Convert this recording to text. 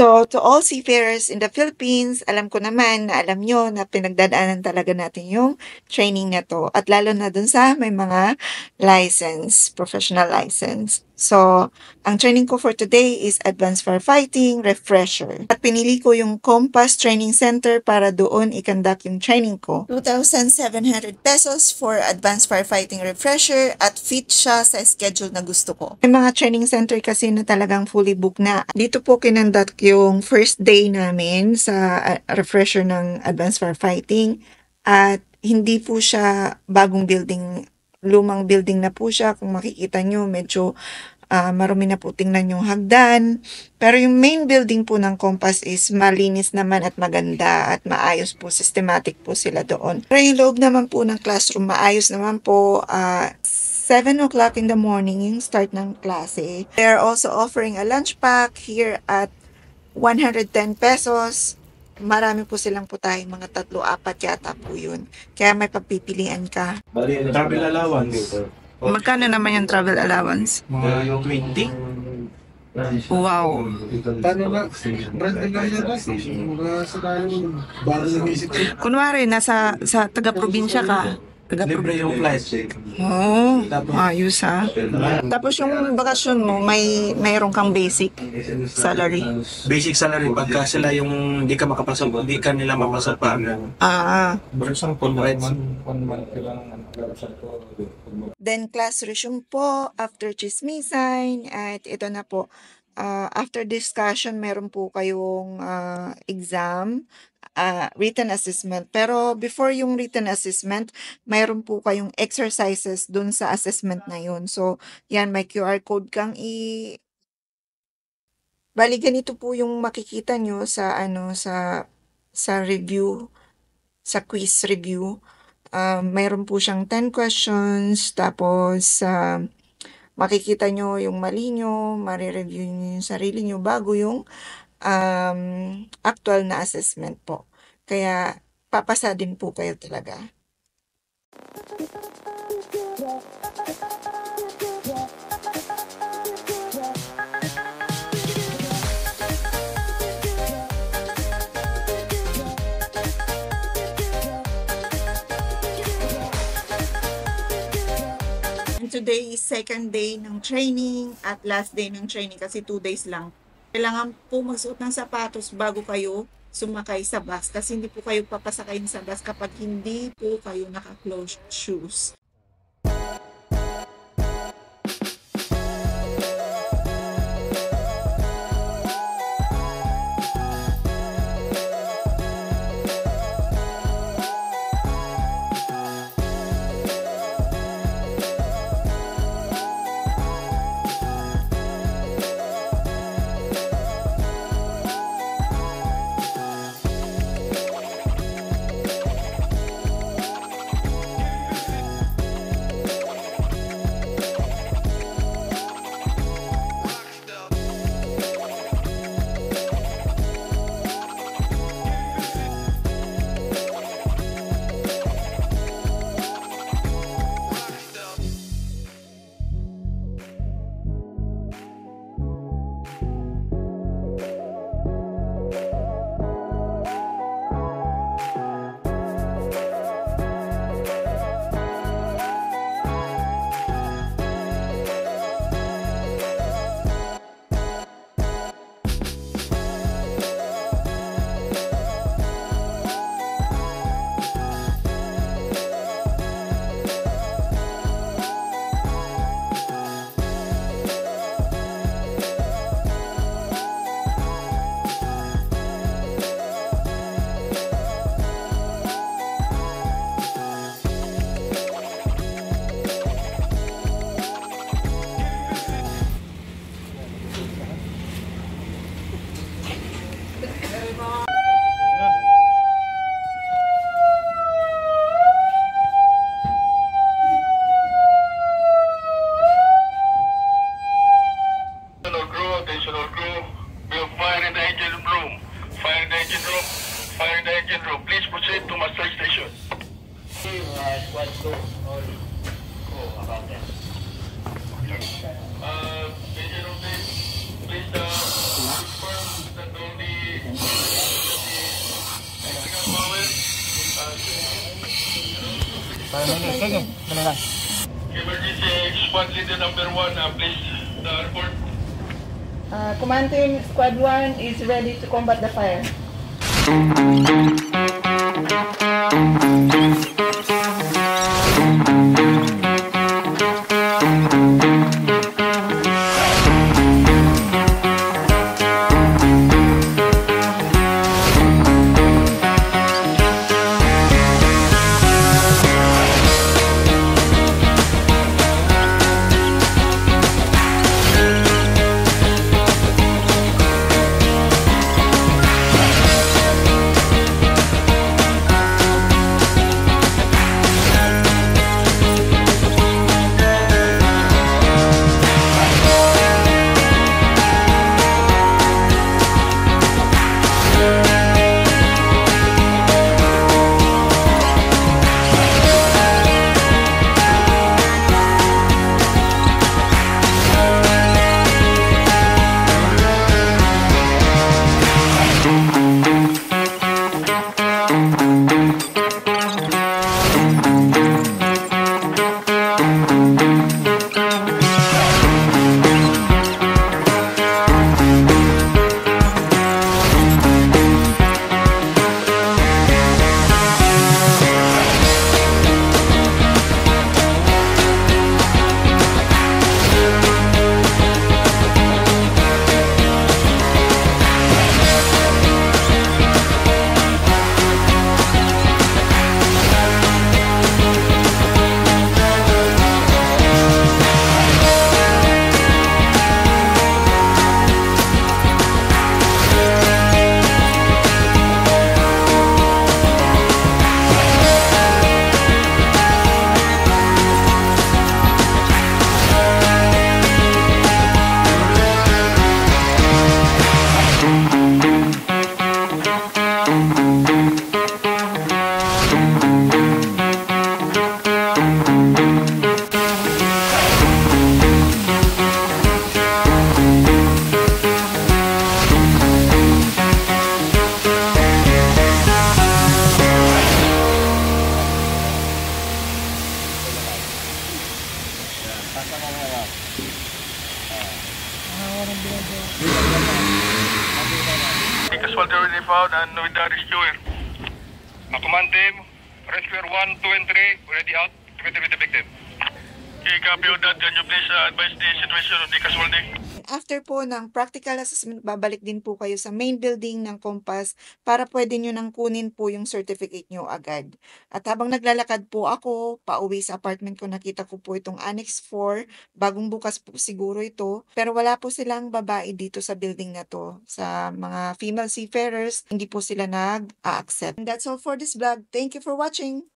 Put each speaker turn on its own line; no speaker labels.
So, to all seafarers in the Philippines, alam ko naman na alam nyo na pinagdadaanan talaga natin yung training na to. At lalo na dun sa may mga license, professional license. So, ang training ko for today is Advanced Firefighting Refresher. At pinili ko yung Compass Training Center para doon i-conduct yung training ko. 2,700 pesos for Advanced Firefighting Refresher at fit siya sa schedule na gusto ko. May mga training center kasi na talagang fully booked na. Dito po kinandak yung first day namin sa refresher ng Advanced Firefighting at hindi po siya bagong building, lumang building na po siya. Kung makikita nyo, medyo marumi na po tingnan yung hagdan. Pero yung main building po ng Compass is malinis naman at maganda at maayos po, systematic po sila doon. Pero yung loob naman po ng classroom, maayos naman po. 7 o'clock in the morning yung start ng klase. They're also offering a lunch pack here at 110 pesos. Marami po silang putahe, mga 3-4 yata po yun. Kaya may pagpipilian ka.
Travel allowance.
Magkano naman yung travel allowance?
Mga 20.
Wow.
Paano na? Brand lang yan ba? Mga sa tayo, bago ng isip ko.
Kunwari, sa taga-probinsya ka.
Libre yung flight.
Oh, ayos ha. Tapos yung bakasyon mo, mayroon kang basic salary.
Basic salary, pagka sila yung hindi ka makapasok, hindi ka nila mapasok pa agad. For example,
Then class resume po, after chismisan, at ito na po. After discussion, meron po kayong exam, written assessment. Pero before yung written assessment, mayroon po kayong exercises dun sa assessment na yun. So, yan, may QR code kang Bali, ganito po yung makikita nyo sa sa review, sa quiz review. Mayroon po siyang 10 questions, tapos makikita nyo yung mali nyo, marireview nyo yung sarili nyo bago yung actual na assessment po. Kaya papasa din po kayo talaga. Today is second day ng training at last day ng training kasi 2 days lang. Kailangan po magsuot ng sapatos bago kayo sumakay sa bus kasi hindi po kayo papasakayin sa bus kapag hindi po kayo naka-closed shoes.
Please proceed to master station.
What to all about that?
Please confirm that the
Emergency Squad Leader number 1, please, the report.
Command Team Squad 1 is ready to combat the fire.
The casualty already found and with the rescuer. Command Team, rescuer 1, 2, and 3, already out together with the victim. Okay, copy on that. Can you please advise the situation of the casualty?
After po ng practical assessment, babalik din po kayo sa main building ng Compass para pwede nyo nang kunin po yung certificate nyo agad. At habang naglalakad po ako, pauwi sa apartment ko, nakita ko po itong Annex 4. Bagong bukas po siguro ito. Pero wala po silang babae dito sa building na to. Sa mga female seafarers, hindi po sila nag-a-accept. And that's all for this vlog. Thank you for watching!